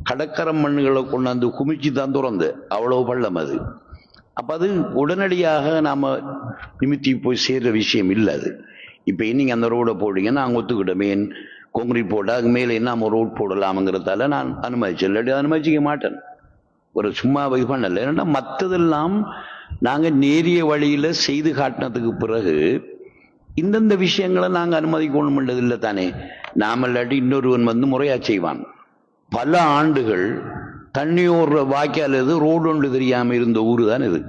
கடற்கரை மண்ணுகளை கொண்டாந்து குமிச்சு தான் துறந்து அவ்வளவு பள்ளம் அது. அப்ப அது உடனடியாக நாம நிமித்தி போய் சேர்ற விஷயம் இல்லை அது. இப்ப இன்னைக்கு அந்த ரோட போடுங்க நான் ஒத்துக்கிட்டேன் கான்கிரீட் போட்டா அதுக்கு மேலே என்ன ரோட் போடலாம்ங்கிறதால நான் அனுமதிச்சேன், இல்லாட்டி அனுமதிக்க மாட்டேன். ஒரு சும்மா இது பண்ணல. ஏன்னா மற்றதெல்லாம் நாங்க நேரிய வழியில செய்து காட்டினதுக்கு பிறகு இந்தந்த விஷயங்களை நாங்க அனுமதிக்கணும் இல்லை தானே. நாம இல்லாட்டி இன்னொருவன் வந்து முறையா செய்வான். பல ஆண்டுகள் தண்ணியோர் வாய்க்கால் இது ரோடு ஒன்று தெரியாம இருந்த ஊரு தான் இது.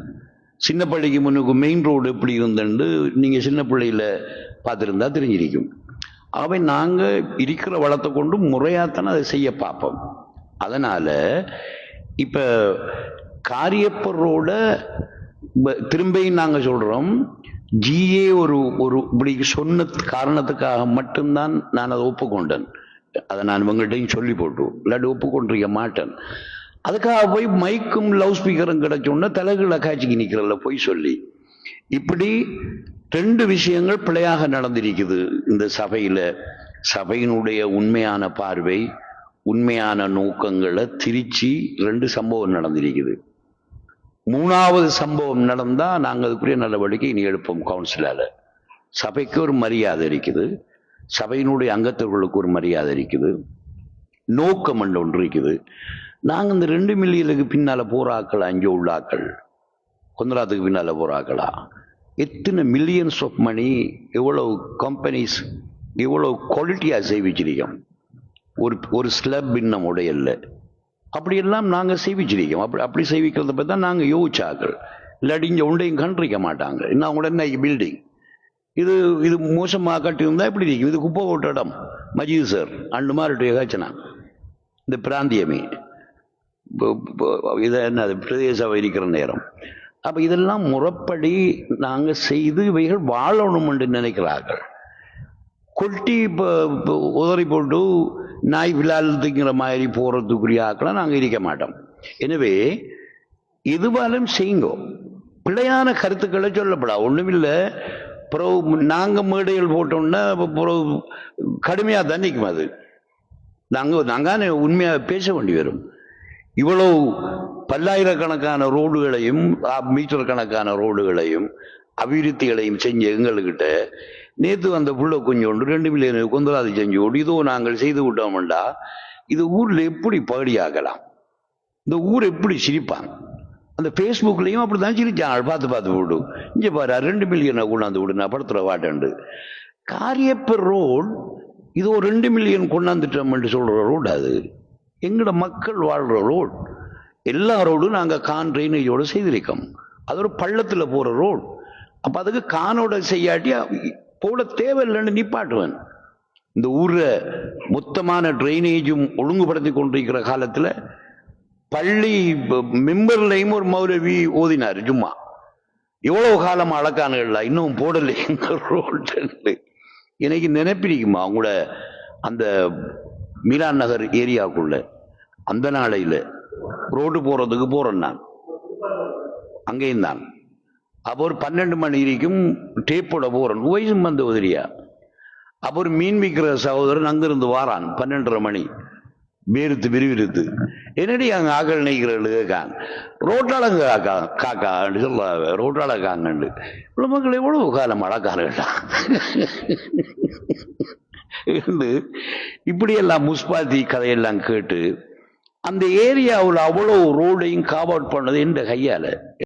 சின்ன பள்ளிக்கு முன்னுக்கு மெயின் ரோடு எப்படி இருந்துன்னு நீங்க சின்ன பிள்ளையில பார்த்துருந்தா தெரிஞ்சிருக்கும். அவை நாங்க இருக்கிற வளத்தை கொண்டு முறையாத்தானே அதை செய்ய பார்ப்போம். அதனால இப்ப காரியப்பர் ரோட திரும்பியும் நாங்க சொல்றோம், ஜிஏ ஒரு இப்படி சொன்ன காரணத்துக்காக மட்டும்தான் நான் அதை ஒப்புக்கொண்டேன். அதை நான் இவங்கள்ட்டையும் சொல்லி போட்டு இல்லாட்டி ஒப்புக்கொண்டிருக்க மாட்டேன். அதுக்காக போய் மைக்கும் லவுட் ஸ்பீக்கரும் கிடைச்சோன்னா தலைகளை காட்சிக்கு நிக்கிறல்ல போய் சொல்லி. இப்படி 2 விஷயங்கள் பிழையாக நடந்திருக்குது இந்த சபையில. சபையினுடைய உண்மையான பார்வை, உண்மையான நோக்கங்களை திரிச்சு 2 சம்பவம் நடந்திருக்குது. 3வது சம்பவம் நடந்தா நாங்கள் அதுக்குரிய நடவடிக்கை இனி எடுப்போம். கவுன்சிலால சபைக்கு ஒரு மரியாதை இருக்குது, சபையினுடைய அங்கத்தவர்களுக்கு ஒரு மரியாதை இருக்குது, நோக்கம் ஒன்று இருக்குது. நாங்கள் இந்த 2 மில்லியனுக்கு பின்னால போறாக்கள், அங்கே உள்ளாக்கள் கொந்தராத்துக்கு பின்னால போறாக்களா, எத்தனை மில்லியன்ஸ் ஆஃப் மணி, எவ்வளவு கம்பெனிஸ் எவ்வளவு குவாலிட்டியா சேவிச்சிருக்கோம். ஒரு ஸ்லப் இன்னும் உடையல்ல, அப்படியெல்லாம் நாங்க சேவிச்சிருக்கோம். அப்படி சேவிக்கிறத பத்தி தான் நாங்க யோசிச்சாக்கள். இல்லாட்டி இங்க ஒன்றையும் கண்டிருக்க மாட்டாங்க. இன்னும் கூட என்ன பில்டிங் இது மோசமாக கட்டியிருந்தா எப்படி இருக்கும்? இது குப்பை ஓட்ட இடம் மஜீது சார் அண்டு மாதிரி காய்ச்சனா இந்த பிராந்தியமே இதை என்ன பிரதேச இருக்கிற நேரம். அப்ப இதெல்லாம் முறைப்படி நாங்க செய்து இவைகள் வாழணும் என்று நினைக்கிறார்கள். கொட்டி உதறி போட்டு நாய் விழால் திங்கிற மாதிரி போறதுக்குரிய ஆக்கலாம் நாங்க இருக்க மாட்டோம். எனவே எதுவாலும் செய்யுங்கோ, பிழையான கருத்துக்களை சொல்லப்படா ஒண்ணுமில்லை. நாங்க மேடைகள் போட்டோம்னா கடுமையா தான் நிற்கும். அது நாங்க உண்மையா பேச வேண்டி வரும். இவ்வளவு பல்லாயிரக்கணக்கான ரோடுகளையும் மீட்டர் கணக்கான ரோடுகளையும் அபிவிருத்திகளையும் செஞ்ச எங்கள்கிட்ட நேற்று அந்த புள்ள கொஞ்சோண்டு 2 மில்லியன் கொந்தராது செஞ்சோடு இதோ நாங்கள் செய்து விட்டோம்டா, இது ஊர்ல எப்படி பகடியாகலாம்? இந்த ஊர் எப்படி சிரிப்பாங்க? அந்த பேஸ்புக்லையும் அப்படிதான் சிரிச்சாங்க. பார்த்து விடு, இங்க பாரு 2 மில்லியனை கொண்டாந்து விடு, நான் படத்துல வாட்டண்டு. காரியப்பர் ரோடு இதோ 2 மில்லியன் கொண்டாந்துட்டோம் சொல்ற ரோடு. அது எங்கட மக்கள் வாழ்ற ரோடு. எல்லா ரோடும் நாங்க கான் ட்ரைனேஜோட செய்திருக்கோம். அது ஒரு பள்ளத்துல போற ரோடு. அப்ப அதுக்கு கானோட செய்யாட்டி போட தேவையில்லைன்னு நிப்பாட்டுவேன். இந்த ஊர்ல மொத்தமான ட்ரைனேஜும் ஒழுங்குபடுத்தி கொண்டிருக்கிற காலத்துல பள்ளி மெம்பர்லையும் ஒரு மௌலவி ஓதினாரு சும்மா. எவ்வளவு காலம் அழக்கானுகள்ல இன்னும் போடலை ரோடு. எனக்கு நினைப்பிரிக்குமா அவங்களோட அந்த மீரான் நகர் ஏரியாவுக்குள்ள அந்த நாளையில ரோடு போறதுக்கு போறேன் நான், அங்கேயும் தான். அப்போ ஒரு 12 மணி வரைக்கும் டேப்போட போறேன், வயசும் வந்து உதிரியா. அப்போ ஒரு மீன் விற்கிற சகோதரன் அங்கிருந்து வாரான் 12:30 மணி வேறுத்து விரிவிருத்து. என்னடி அங்க ஆக்கள் நெய்கிறேன் ரோட்டாளங்க காக்கா சொல்ல ரோட்டாள காங்கண்டு. மக்கள் எவ்வளவு காலம் அழக்காரா இப்படியெல்லாம் முஸ்பாத்தி கதையெல்லாம் கேட்டு அந்த ஏரியாவில் அவ்வளவு ரோடையும் காவல் பண்ணது என்ற கையால.